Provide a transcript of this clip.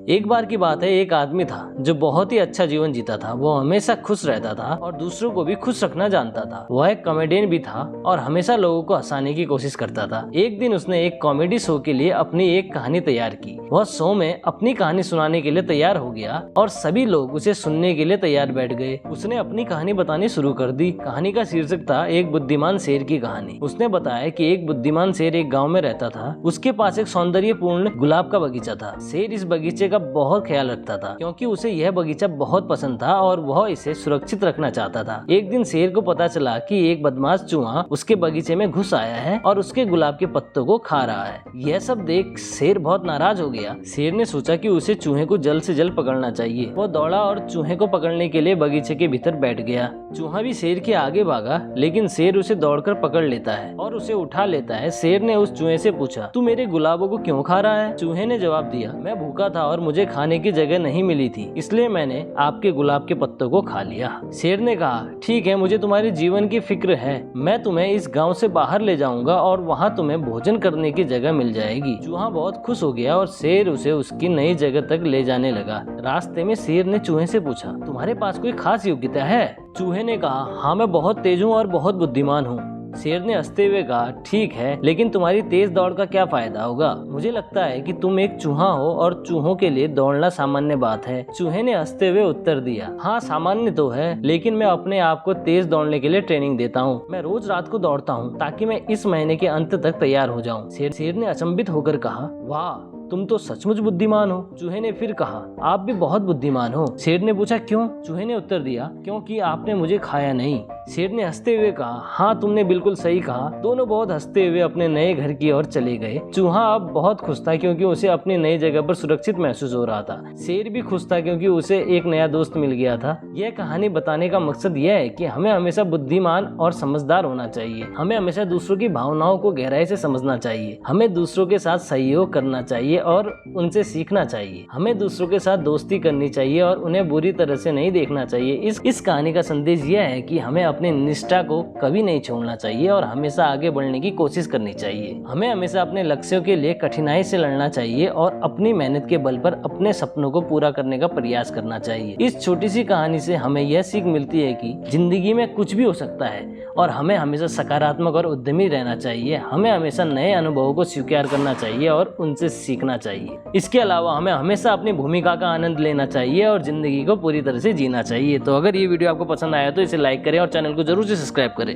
एक बार की बात है, एक आदमी था जो बहुत ही अच्छा जीवन जीता था। वो हमेशा खुश रहता था और दूसरों को भी खुश रखना जानता था। वह एक कॉमेडियन भी था और हमेशा लोगों को हंसाने की कोशिश करता था। एक दिन उसने एक कॉमेडी शो के लिए अपनी एक कहानी तैयार की। वह शो में अपनी कहानी सुनाने के लिए तैयार हो गया और सभी लोग उसे सुनने के लिए तैयार बैठ गए। उसने अपनी कहानी बतानी शुरू कर दी। कहानी का शीर्षक था एक बुद्धिमान शेर की कहानी। उसने बताया कि एक बुद्धिमान शेर एक गाँव में रहता था। उसके पास एक सौंदर्यपूर्ण गुलाब का बगीचा था। शेर इस बगीचे का बहुत ख्याल रखता था क्योंकि उसे यह बगीचा बहुत पसंद था और वह इसे सुरक्षित रखना चाहता था। एक दिन शेर को पता चला कि एक बदमाश चूहा उसके बगीचे में घुस आया है और उसके गुलाब के पत्तों को खा रहा है। यह सब देख शेर बहुत नाराज हो गया। शेर ने सोचा कि उसे चूहे को जल्द से जल्द पकड़ना चाहिए। वो दौड़ा और चूहे को पकड़ने के लिए बगीचे के भीतर बैठ गया। चूहा भी शेर के आगे भागा, लेकिन शेर उसे दौड़कर पकड़ लेता है और उसे उठा लेता है। शेर ने उस चूहे से पूछा, तू मेरे गुलाबों को क्यों खा रहा है? चूहे ने जवाब दिया, मैं भूखा था और मुझे खाने की जगह नहीं मिली थी, इसलिए मैंने आपके गुलाब के पत्तों को खा लिया। शेर ने कहा, ठीक है, मुझे तुम्हारे जीवन की फिक्र है। मैं तुम्हें इस गांव से बाहर ले जाऊंगा और वहां तुम्हें भोजन करने की जगह मिल जाएगी। चूहा बहुत खुश हो गया और शेर उसे उसकी नई जगह तक ले जाने लगा। रास्ते में शेर ने चूहे से पूछा, तुम्हारे पास कोई खास योग्यता है? चूहे ने कहा, हाँ, मैं बहुत तेज हूँ और बहुत बुद्धिमान हूँ। शेर ने हंसते हुए कहा, ठीक है, लेकिन तुम्हारी तेज दौड़ का क्या फायदा होगा? मुझे लगता है कि तुम एक चूहा हो और चूहों के लिए दौड़ना सामान्य बात है। चूहे ने हंसते हुए उत्तर दिया, हाँ, सामान्य तो है, लेकिन मैं अपने आप को तेज दौड़ने के लिए ट्रेनिंग देता हूँ। मैं रोज रात को दौड़ता हूँ ताकि मैं इस महीने के अंत तक तैयार हो जाऊँ। शेर ने अचंभित होकर कहा, वाह, तुम तो सचमुच बुद्धिमान हो। चूहे ने फिर कहा, आप भी बहुत बुद्धिमान हो। शेर ने पूछा, क्यों? चूहे ने उत्तर दिया, क्योंकि आपने मुझे खाया नहीं। शेर ने हंसते हुए कहा, हाँ, तुमने बिल्कुल सही कहा। दोनों बहुत हंसते हुए अपने नए घर की ओर चले गए। चूहा अब बहुत खुश था क्योंकि उसे अपनी नई जगह पर सुरक्षित महसूस हो रहा था। शेर भी खुश था क्योंकि उसे एक नया दोस्त मिल गया था। यह कहानी बताने का मकसद यह है कि हमें हमेशा बुद्धिमान और समझदार होना चाहिए। हमें हमेशा दूसरों की भावनाओं को गहराई से समझना चाहिए। हमें दूसरों के साथ सहयोग करना चाहिए और उनसे सीखना चाहिए। हमें दूसरों के साथ दोस्ती करनी चाहिए और उन्हें बुरी तरह से नहीं देखना चाहिए। इस कहानी का संदेश यह है कि हमें अपनी निष्ठा को कभी नहीं छोड़ना चाहिए और हमेशा आगे बढ़ने की कोशिश करनी चाहिए। हमें हमेशा अपने लक्ष्यों के लिए कठिनाई से लड़ना चाहिए और अपनी मेहनत के बल पर अपने सपनों को पूरा करने का प्रयास करना चाहिए। इस छोटी सी कहानी से हमें यह सीख मिलती है कि जिंदगी में कुछ भी हो सकता है और हमें हमेशा सकारात्मक और उद्यमी रहना चाहिए। हमें हमेशा नए अनुभवों को स्वीकार करना चाहिए और उनसे सीखना चाहिए। इसके अलावा हमें हमेशा अपनी भूमिका का आनंद लेना चाहिए और जिंदगी को पूरी तरह से जीना चाहिए। तो अगर ये वीडियो आपको पसंद आया तो इसे लाइक करें और चैनल को जरूर से सब्सक्राइब करें।